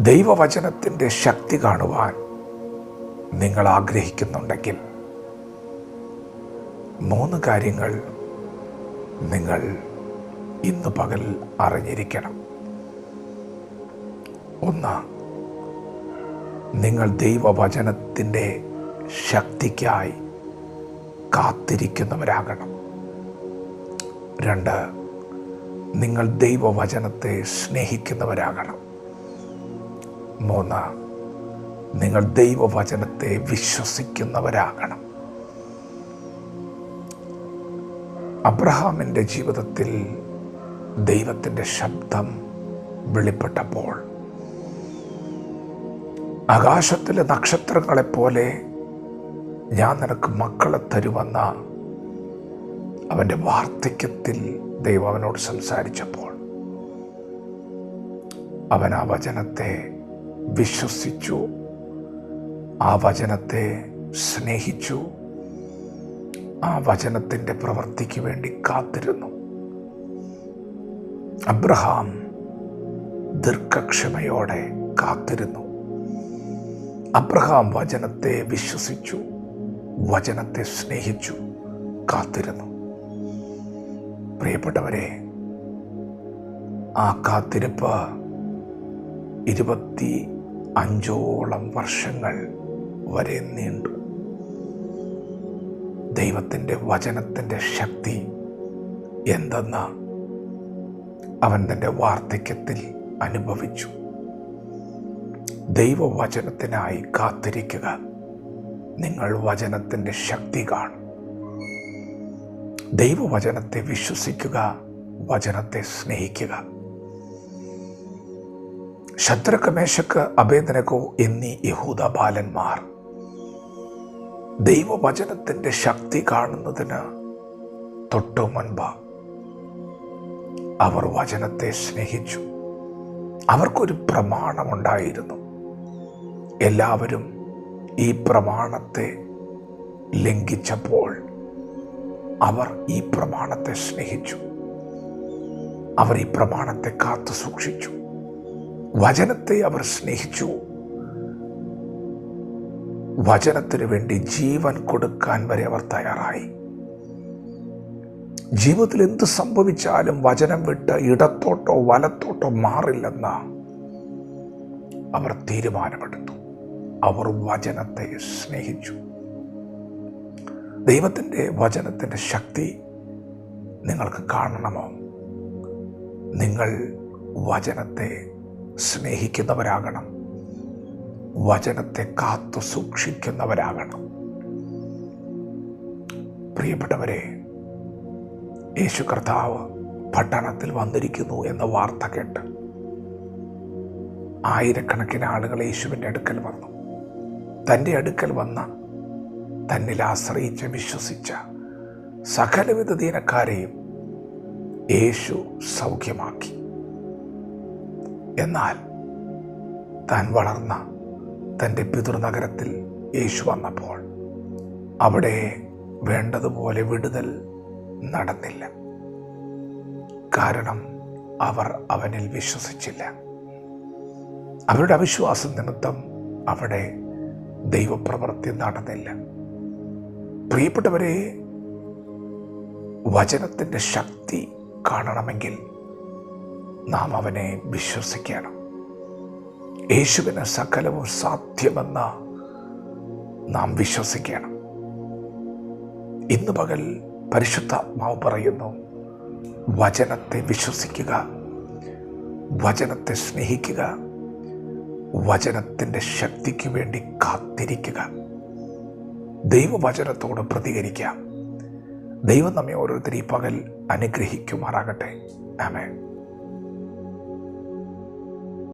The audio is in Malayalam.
ദൈവവചനത്തിൻ്റെ ശക്തി കാണുവാൻ നിങ്ങൾ ആഗ്രഹിക്കുന്നുണ്ടെങ്കിൽ 3 കാര്യങ്ങൾ നിങ്ങൾ ഇന്ന് പകൽ അറിഞ്ഞിരിക്കണം. 1, നിങ്ങൾ ദൈവവചനത്തിൻ്റെ ശക്തിക്കായി കാത്തിരിക്കുന്നവരാകണം. 2, നിങ്ങൾ ദൈവവചനത്തെ സ്നേഹിക്കുന്നവരാകണം. 3, നിങ്ങൾ ദൈവവചനത്തെ വിശ്വസിക്കുന്നവരാകണം. അബ്രഹാമിൻ്റെ ജീവിതത്തിൽ ദൈവത്തിൻ്റെ ശബ്ദം വെളിപ്പെട്ടപ്പോൾ ആകാശത്തിലെ നക്ഷത്രങ്ങളെപ്പോലെ ഞാൻ നിനക്ക് മക്കളെ തരുമെന്ന അവൻ്റെ വാർദ്ധക്യത്തിൽ ദൈവം അവനോട് സംസാരിച്ചപ്പോൾ അവൻ ആ വചനത്തെ വിശ്വസിച്ചു, ആ വചനത്തെ സ്നേഹിച്ചു, ആ വചനത്തിൻ്റെ പ്രവൃത്തിക്ക് വേണ്ടി കാത്തിരുന്നു. അബ്രഹാം ദീർഘക്ഷമയോടെ കാത്തിരുന്നു. അബ്രഹാം വചനത്തെ വിശ്വസിച്ചു, വചനത്തെ സ്നേഹിച്ചു, കാത്തിരുന്നു. പ്രിയപ്പെട്ടവരെ, ആ കാത്തിരിപ്പ് 25ഓളം വർഷങ്ങൾ വരെ നീണ്ടു. ദൈവത്തിൻ്റെ വചനത്തിൻ്റെ ശക്തി എന്തെന്ന് അവൻ തൻ്റെ വാർദ്ധക്യത്തിൽ അനുഭവിച്ചു. ദൈവവചനത്തിനായി കാത്തിരിക്കുക. നിങ്ങൾ വചനത്തിൻ്റെ ശക്തി കാണും. ദൈവവചനത്തെ വിശ്വസിക്കുക, വചനത്തെ സ്നേഹിക്കുക. ശദ്രക്ക്, മേശക്ക്, അബേദ്നെഗോ എന്നീ യഹൂദ ബാലന്മാർ ദൈവവചനത്തിൻ്റെ ശക്തി കാണുന്നതിന് തൊട്ടു മുൻപ് അവർ വചനത്തെ സ്നേഹിച്ചു. അവർക്കൊരു പ്രമാണമുണ്ടായിരുന്നു. എല്ലാവരും ഈ പ്രമാണത്തെ ലംഘിച്ചപ്പോൾ അവർ ഈ പ്രമാണത്തെ സ്നേഹിച്ചു. അവർ ഈ പ്രമാണത്തെ കാത്തു സൂക്ഷിച്ചു. വചനത്തെ അവർ സ്നേഹിച്ചു. വചനത്തിനു വേണ്ടി ജീവൻ കൊടുക്കാൻ വരെ അവർ തയ്യാറായി. ജീവിതത്തിൽ എന്ത് സംഭവിച്ചാലും വചനം വിട്ട് ഇടത്തോട്ടോ വലത്തോട്ടോ മാറില്ലെന്ന് അവർ തീരുമാനമെടുത്തു. അവർ വചനത്തെ സ്നേഹിച്ചു. ദൈവത്തിൻ്റെ വചനത്തിൻ്റെ ശക്തി നിങ്ങൾക്ക് കാണണമോ? നിങ്ങൾ വചനത്തെ സ്നേഹിക്കുന്നവരാകണം. വചനത്തെ കാത്തു സൂക്ഷിക്കുന്നവരാകണം. പ്രിയപ്പെട്ടവരെ, യേശു കർത്താവ് പട്ടണത്തിൽ വന്നിരിക്കുന്നു എന്ന വാർത്ത കേട്ട് ആയിരക്കണക്കിന് ആളുകൾ യേശുവിൻ്റെ അടുക്കൽ വന്നു. തൻ്റെ അടുക്കൽ വന്ന, തന്നിൽ ആശ്രയിച്ച് വിശ്വസിച്ച സകലവിധ ദീനക്കാരെയും യേശു സൗഖ്യമാക്കി. എന്നാൽ താൻ വളർന്ന തൻ്റെ പിതൃനഗരത്തിൽ യേശു വന്നപ്പോൾ അവിടെ വേണ്ടതുപോലെ വിടുതൽ നടന്നില്ല. കാരണം അവർ അവനിൽ വിശ്വസിച്ചില്ല. അവരുടെ അവിശ്വാസം നിമിത്തം അവിടെ ദൈവപ്രവൃത്തി നടന്നില്ല. പ്രിയപ്പെട്ടവരെ, വചനത്തിൻ്റെ ശക്തി കാണണമെങ്കിൽ നാം അവനെ വിശ്വസിക്കണം. യേശുവിന് സകലവും സാധ്യമെന്ന് നാം വിശ്വസിക്കണം. ഇന്ന് പകൽ പരിശുദ്ധാത്മാവ് പറയുന്നു, വചനത്തെ വിശ്വസിക്കുക, വചനത്തെ സ്നേഹിക്കുക, വചനത്തിൻ്റെ ശക്തിക്ക് വേണ്ടി കാത്തിരിക്കുക. ദൈവവചനത്തോട് പ്രതികരിക്കാം. ദൈവം നമ്മെ ഓരോരുത്തരും ഈ പകൽ അനുഗ്രഹിക്കുമാറാകട്ടെ. ആമേൻ.